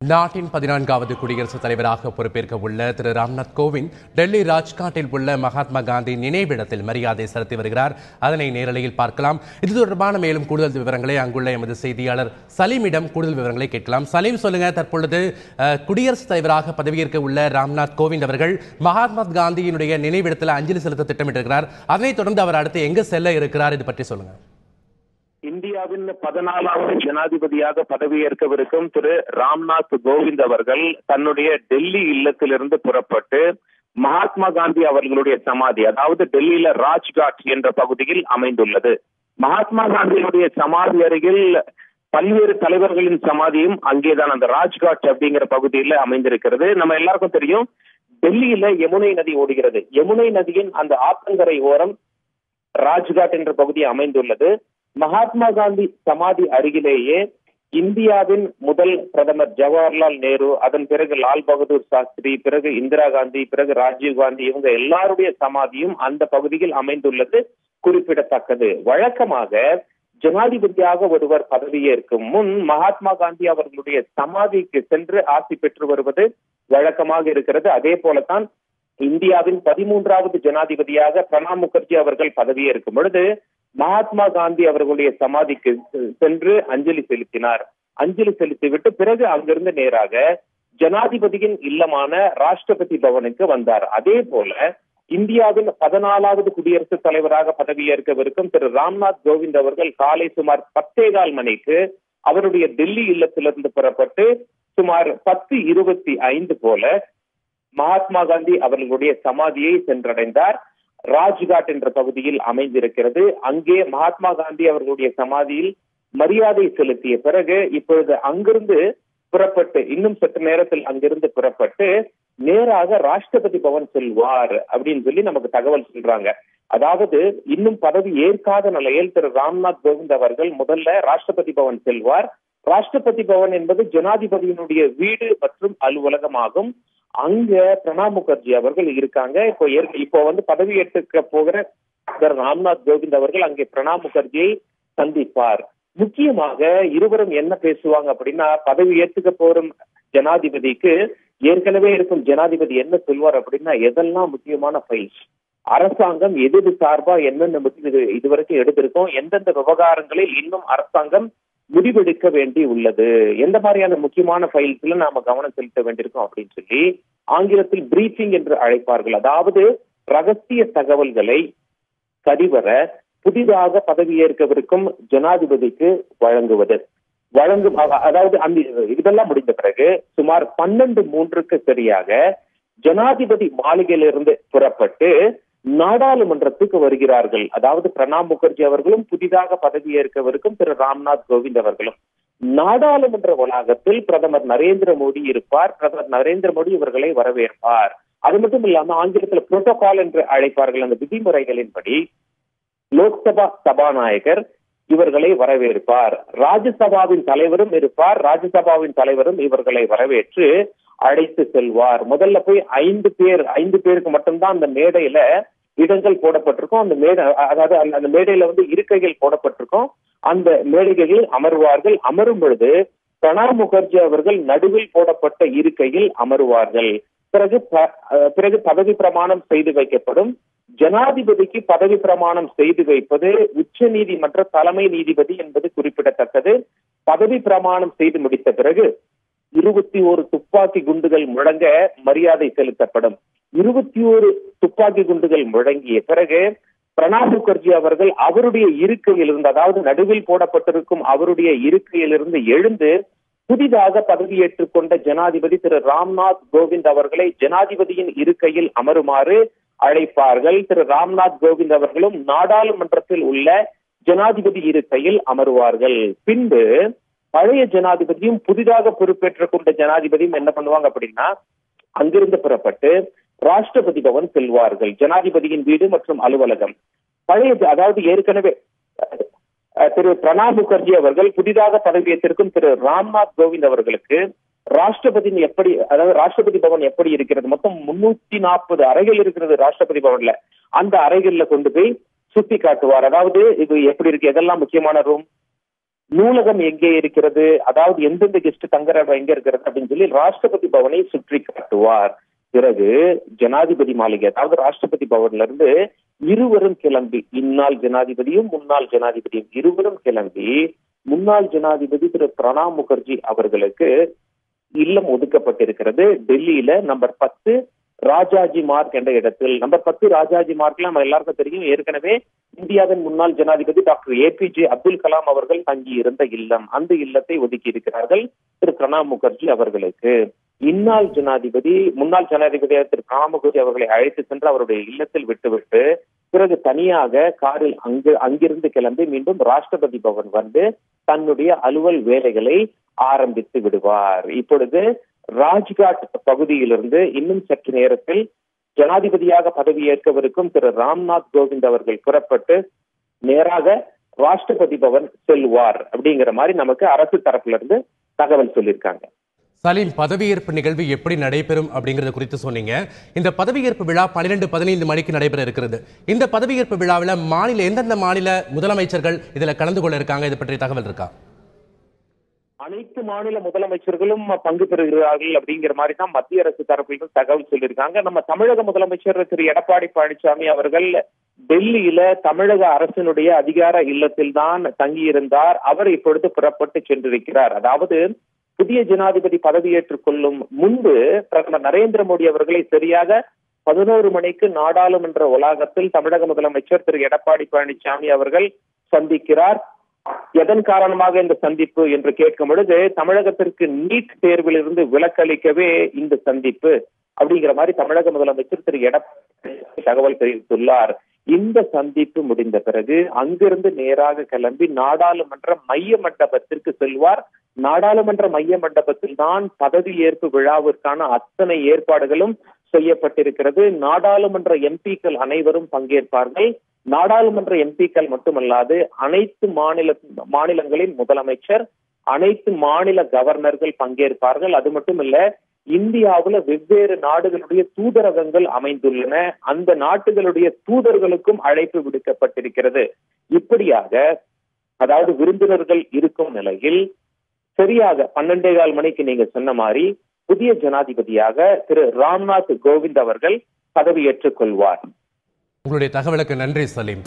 நாட்டின் 14வது குடியரசுத் தலைவராக பொறுப்பேற்க உள்ள திரு ராம்நாத் கோவிந்த் டெல்லி ராஜ்காட்டில் உள்ள மகாத்மா காந்தி நினைவிடத்தில் மரியாதை செலுத்தி வருகிறார். அதனை நேரலையில் பார்க்கலாம். இது தொடர்பான மேலும் கூடுதல் விவரங்களை அங்குள்ள எமது செய்தியாளர் சலீமிடம் கூடுதல் விவரங்களை கேட்கலாம். சலீம், சொல்லுங்க, தற்பொழுது குடியரசுத் தலைவராக பதவியேற்க உள்ள ராம்நாத் கோவிந்த் அவர்கள் மகாத்மா காந்தியினுடைய நினைவிடத்தில் அஞ்சலி செலுத்த திட்டமிட்டிருக்கிறார். அதனைத் தொடர்ந்து அவர் அடுத்து எங்க செல்ல இருக்கிறார், இது பற்றி சொல்லுங்க. இந்தியாவின் 14வது ஜனாதிபதியாக பதவியேற்கவிருக்கும் திரு ராம்நாத் கோவிந்த் அவர்கள் தன்னுடைய டெல்லி இல்லத்திலிருந்து புறப்பட்டு மகாத்மா காந்தி அவர்களுடைய சமாதி, அதாவது டெல்லியில ராஜ்காட் என்ற பகுதியில் அமைந்துள்ளது. மகாத்மா காந்தியினுடைய சமாதி அருகில் பல்வேறு தலைவர்களின் சமாதியும் அங்கேதான் அந்த ராஜ்காட் அப்படிங்கிற பகுதியில் அமைந்திருக்கிறது. நம்ம எல்லாருக்கும் தெரியும், டெல்லியில யமுனை நதி ஓடுகிறது. யமுனை நதியின் அந்த ஆற்றங்கரை ஓரம் ராஜ்காட் என்ற பகுதி அமைந்துள்ளது. மகாத்மா காந்தி சமாதி அருகிலேயே இந்தியாவின் முதல் பிரதமர் ஜவஹர்லால் நேரு, அதன் பிறகு லால் பகதூர் சாஸ்திரி, பிறகு இந்திரா காந்தி, பிறகு ராஜீவ் காந்தி, இவங்க எல்லாருடைய சமாதியும் அந்த பகுதியில் அமைந்துள்ளது குறிப்பிடத்தக்கது. வழக்கமாக ஜனாதிபதியாக ஒருவர் பதவியேற்கும் முன் மகாத்மா காந்தி அவர்களுடைய சமாதிக்கு சென்று ஆசி பெற்று வருவது வழக்கமாக இருக்கிறது. அதே போலத்தான் இந்தியாவின் 13வது ஜனாதிபதியாக பிரணாப் முகர்ஜி அவர்கள் பதவியேற்கும் பொழுது மகாத்மா காந்தி அவர்களுடைய சமாதிக்கு சென்று அஞ்சலி செலுத்தினார். அஞ்சலி செலுத்திவிட்டு பிறகு அங்கிருந்து நேராக ஜனாதிபதியின் இல்லமான ராஷ்டிரபதி பவனுக்கு வந்தார். அதே போல இந்தியாவின் 14வது குடியரசுத் தலைவராக பதவியேற்கவிருக்கும் திரு ராம்நாத் கோவிந்த் அவர்கள் காலை சுமார் 10:15 மணிக்கு அவருடைய டெல்லி இல்லத்திலிருந்து புறப்பட்டு சுமார் 10:25 போல மகாத்மா காந்தி அவர்களுடைய சமாதியை சென்றடைந்தார். ராஜ்காட் என்ற பகுதியில் அமைந்திருக்கிறது. அங்கே மகாத்மா காந்தி அவர்களுடைய சமாதியில் மரியாதை செலுத்திய பிறகு இப்பொழுது அங்கிருந்து புறப்பட்டு இன்னும் சற்று நேரத்தில் அங்கிருந்து புறப்பட்டு நேராக ராஷ்டிரபதி பவன் செல்வார் அப்படின்னு சொல்லி நமக்கு தகவல் சொல்றாங்க. அதாவது இன்னும் பதவி ஏற்காத நிலையில் திரு ராம்நாத் கோவிந்த் அவர்கள் முதல்ல ராஷ்டிரபதி பவன் செல்வார். ராஷ்டிரபதி பவன் என்பது ஜனாதிபதியினுடைய வீடு மற்றும் அலுவலகமாகும். அங்க பிரணாப் முகர்ஜி அவர்கள் இருக்காங்க. இப்போ பதவி ஏற்றுக்க போகிற திரு ராம்நாத் கோவிந்த் அவர்கள் அங்கே பிரணாப் முகர்ஜியை சந்திப்பார். முக்கியமாக இருவரும் என்ன பேசுவாங்க அப்படின்னா, பதவி ஏற்றுக்க போறும் ஜனாதிபதிக்கு ஏற்கனவே இருக்கும் ஜனாதிபதி என்ன சொல்வார் அப்படின்னா, எதெல்லாம் முக்கியமான ஃபைல்ஸ், அரசாங்கம் எது சார்பா என்னென்ன முடிவு இதுவரைக்கும் எடுத்திருக்கோம், எந்தெந்த விவகாரங்களில் இன்னும் அரசாங்கம் முடிவெடுக்க வேண்டி உள்ளது, எந்த மாதிரியான முக்கியமான ஃபைல்ஸ்ல நாம கவனம் செலுத்த வேண்டியிருக்கோம் அப்படின்னு சொல்லி ஆங்கிலத்தில் பிரீஃபிங் என்று அழைப்பார்கள். அதாவது ரகசிய தகவல்களை சரிவர புதிதாக பதவியேற்கவிருக்கும் ஜனாதிபதிக்கு வழங்குவது. அதாவது இதெல்லாம் முடிந்த பிறகு சுமார் 12:03 சரியாக ஜனாதிபதி மாளிகையிலிருந்து புறப்பட்டு நாடாளுமன்றத்துக்கு வருகிறார்கள். அதாவது பிரணாப் முகர்ஜி அவர்களும் புதிதாக பதவியேற்கவிருக்கும் திரு ராம்நாத் கோவிந்த் அவர்களும் நாடாளுமன்ற வளாகத்தில் பிரதமர் நரேந்திர மோடி இருப்பார். பிரதமர் நரேந்திர மோடி இவர்களை வரவேற்பார். அது மட்டும் இல்லாம ஆங்கிலத்தில் புரோட்டோகால் என்று அழைப்பார்கள். அந்த விதிமுறைகளின்படி லோக்சபா சபாநாயகர் இவர்களை வரவேற்பார். ராஜ்யசபாவின் தலைவரும் இருப்பார். ராஜ்யசபாவின் தலைவரும் இவர்களை வரவேற்று அழைத்து செல்வார். முதல்ல போய் 5 பேருக்கு மட்டும்தான் அந்த மேடையில இடங்கள் போடப்பட்டிருக்கும். அந்த அதாவது அந்த மேடையில இருக்கைகள் போடப்பட்டிருக்கும். அந்த மேடைகளில் அமர்வார்கள். அமரும் பொழுது பிரணாப் முகர்ஜி அவர்கள் நடுவில் போடப்பட்ட இருக்கையில் அமருவார்கள். பிறகு பதவி பிரமாணம் செய்து வைக்கப்படும். ஜனாதிபதிக்கு பதவி பிரமாணம் செய்து வைப்பது உச்ச நீதிமன்ற தலைமை நீதிபதி என்பது குறிப்பிடத்தக்கது. பதவி பிரமாணம் செய்து முடித்த பிறகு 21 துப்பாக்கி குண்டுகள் முழங்க மரியாதை செலுத்தப்படும். 21 துப்பாக்கி குண்டுகள் முழங்கிய பிறகு பிரணாப் முகர்ஜி அவர்கள் அவருடைய இருக்கையிலிருந்து, அதாவது நடுவில் போடப்பட்டிருக்கும் அவருடைய இருக்கையிலிருந்து எழுந்து புதிதாக பதவியேற்றுக் கொண்ட ஜனாதிபதி திரு ராம்நாத் கோவிந்த் அவர்களை ஜனாதிபதியின் இருக்கையில் அமருமாறு அழைப்பார்கள். திரு ராம்நாத் கோவிந்த் அவர்களும் நாடாளுமன்றத்தில் உள்ள ஜனாதிபதி இருக்கையில் அமருவார்கள். பின்பு பழைய ஜனாதிபதியும் புதிதாக பொறுப்பேற்றுக் கொண்ட ஜனாதிபதியும் என்ன பண்ணுவாங்க அப்படின்னா, அங்கிருந்து புறப்பட்டு ராஷ்டிரபதி பவன் செல்வார்கள். ஜனாதிபதியின் வீடு மற்றும் அலுவலகம் அதாவது ஏற்கனவே திரு பிரணாப் முகர்ஜி அவர்கள் புதிதாக பதவியேற்றிருக்கும் திரு ராம்நாத் கோவிந்த் அவர்களுக்கு ராஷ்டிரபதி பவன் எப்படி இருக்கிறது, மொத்தம் 340 அறைகள் இருக்கிறது ராஷ்டிரபதி பவன்ல. அந்த அறைகள்ல கொண்டு போய் சுத்தி காட்டுவார். அதாவது இது எப்படி இருக்கு, எதெல்லாம் முக்கியமான ரூம், நூலகம் எங்கே இருக்கிறது, அதாவது எந்தெந்த கெஸ்ட் தங்குற இடம் எங்க இருக்கிறது அப்படின்னு சொல்லி ராஷ்டிரபதி பவனை சுற்றி காட்டுவார். பிறகு ஜனாதிபதி மாளிகை, அதாவது ராஷ்டிரபதி பவன்ல இருந்து இருவரும் கிளம்பி, இந்நாள் ஜனாதிபதியும் முன்னாள் ஜனாதிபதியும் இருவரும் கிளம்பி முன்னாள் ஜனாதிபதி திரு பிரணாப் முகர்ஜி அவர்களுக்கு இல்லம் ஒதுக்கப்பட்டிருக்கிறது டெல்லியில நம்பர் 10 ராஜாஜி மார்க் என்ற இடத்தில். நம்பர் 10 ராஜாஜி மார்க்ல நம்ம எல்லாருக்கும் தெரியும், ஏற்கனவே இந்தியாவின் முன்னாள் ஜனாதிபதி டாக்டர் APJ அப்துல் கலாம் அவர்கள் தங்கி இருந்த இல்லம். அந்த இல்லத்தை ஒதுக்கி இருக்கிறார்கள் திரு பிரணாப் முகர்ஜி அவர்களுக்கு. முன்னாள் ஜனாதிபதி திரு பிரணாப் முகர்ஜி அவர்களை அழைத்து சென்று அவருடைய இல்லத்தில் விட்டுவிட்டு பிறகு தனியாக காரில் அங்கிருந்து கிளம்பி மீண்டும் ராஷ்டிரபதி பவன் வந்து தன்னுடைய அலுவல் வேலைகளை ஆரம்பித்து விடுவார். இப்பொழுது ராஜ்காட் பகுதியிலிருந்து இன்னும் சற்று நேரத்தில் ஜனாதிபதியாக பதவியேற்கவிருக்கும் திரு ராம்நாத் கோவிந்த் அவர்கள் புறப்பட்டு நேராக ராஷ்டிரபதி பவன் செல்வார் அப்படிங்கிற மாதிரி நமக்கு அரசு தரப்புல இருந்து தகவல் சொல்லியிருக்காங்க. சலீம், பதவியேற்பு நிகழ்வு எப்படி நடைபெறும் அப்படிங்கறது குறித்து சொன்னீங்க. இந்த பதவியேற்பு விழா 12-15 மணிக்கு நடைபெற இருக்கிறது. இந்த பதவியேற்பு விழாவில் எந்தெந்த மாநில முதலமைச்சர்கள் இதுல கலந்து கொள்ள இருக்காங்க, இது பற்றிய தகவல் இருக்கா? அனைத்து மாநில முதலமைச்சர்களும் பங்கு பெறுகிறார்கள் அப்படிங்கிற மாதிரி தான் மத்திய அரசு தரப்பிலும் தகவல் சொல்லியிருக்காங்க. நம்ம தமிழக முதலமைச்சர் திரு எடப்பாடி பழனிசாமி அவர்கள் டெல்லியில தமிழக அரசினுடைய அதிகார இல்லத்தில் தான் தங்கியிருந்தார். அவர் இப்பொழுது புறப்பட்டு சென்றிருக்கிறார். அதாவது புதிய ஜனாதிபதி பதவியேற்றுக் கொள்ளும் முன்பு பிரதமர் நரேந்திர மோடி அவர்களை சரியாக 11 மணிக்கு நாடாளுமன்ற வளாகத்தில் தமிழக முதலமைச்சர் திரு எடப்பாடி பழனிசாமி அவர்கள் சந்திக்கிறார். எதன் காரணமாக இந்த சந்திப்பு என்று கேட்கும் பொழுது, தமிழகத்திற்கு நீட் தேர்வில் இருந்து விலக்களிக்கவே இந்த சந்திப்பு அப்படிங்கிற மாதிரி தமிழக முதலமைச்சர் திரு எடப்பாடி தகவல் தெரிவித்துள்ளார். இந்த சந்திப்பு முடிந்த பிறகு அங்கிருந்து நேராக கிளம்பி நாடாளுமன்ற மைய மண்டபத்திற்கு செல்வார். நாடாளுமன்ற மைய மண்டபத்தில் தான் பதவியேற்பு விழாவிற்கான அத்தனை ஏற்பாடுகளும் செய்யப்பட்டிருக்கிறது. நாடாளுமன்ற எம்பிக்கள் அனைவரும் பங்கேற்பார்கள். நாடாளுமன்ற எம்பிக்கள் மட்டுமல்லாது அனைத்து மாநிலங்களின் முதலமைச்சர், அனைத்து மாநில கவர்னர்கள் பங்கேற்பார்கள். அது மட்டுமல்ல, இந்தியாவுல வெவ்வேறு நாடுகளுடைய தூதரகங்கள் அமைந்துள்ளன. அந்த நாட்டுகளுடைய தூதர்களுக்கும் அழைப்பு விடுக்கப்பட்டிருக்கிறது. இப்படியாக அதாவது விருந்தினர்கள் இருக்கும் நிலையில் சரியாக 12:15 மணிக்கு நீங்க சொன்ன மாதிரி புதிய ஜனாதிபதியாக திரு ராம்நாத் கோவிந்த் அவர்கள் பதவியேற்றுக் கொள்வார். உங்களுடைய தகவலுக்கு நன்றி சலீம்.